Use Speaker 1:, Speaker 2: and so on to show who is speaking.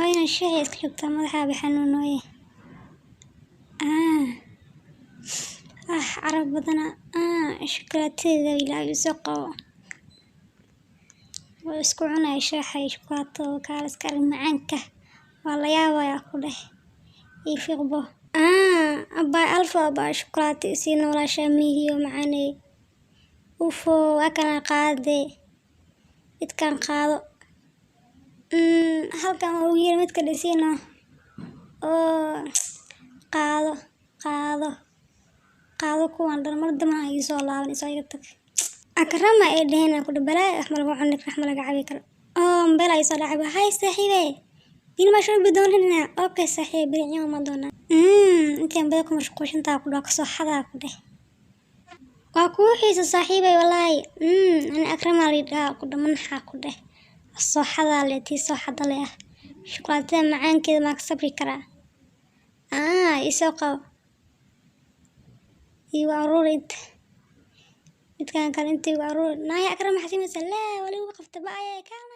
Speaker 1: أنا الشاي اسكت مدحها بحنونوي عرب بدنا شوكولاتة إلى يسقى واسكو عنا شاحي شوكولاتة وكالس كريم معانك والله يا كله يفيقبه أبا ألفا أبا شوكولاتة سينا ولا شاميه ومعاني وفو أكنا قادي إتكان قادو هل كان وير متكدسينا qaado kuwan dhan mar dama ay soo laaban isoo iga tag akrama ee dhehena ku dhabalay ahmar waxaan raxma laga cabi karo mbela ay soo dhacay hay saaxiibe din ma soo bidoonina okay saaxiib biriyo ma doona intaan bada ku mashquulshantaa ku dhaw soo xadaa ku dheh waa ku xiisa saaxiibe wallahi ana akrama rida ku dhaman xa ku dheh soo xadaa leetii soo xadaa leh shukulaatada macaankeeda ma ka sabri karaa isoo qabo يوارور انت كان انت يوارور نايا اكرم حسين لا ولا وقفت بقى يا كام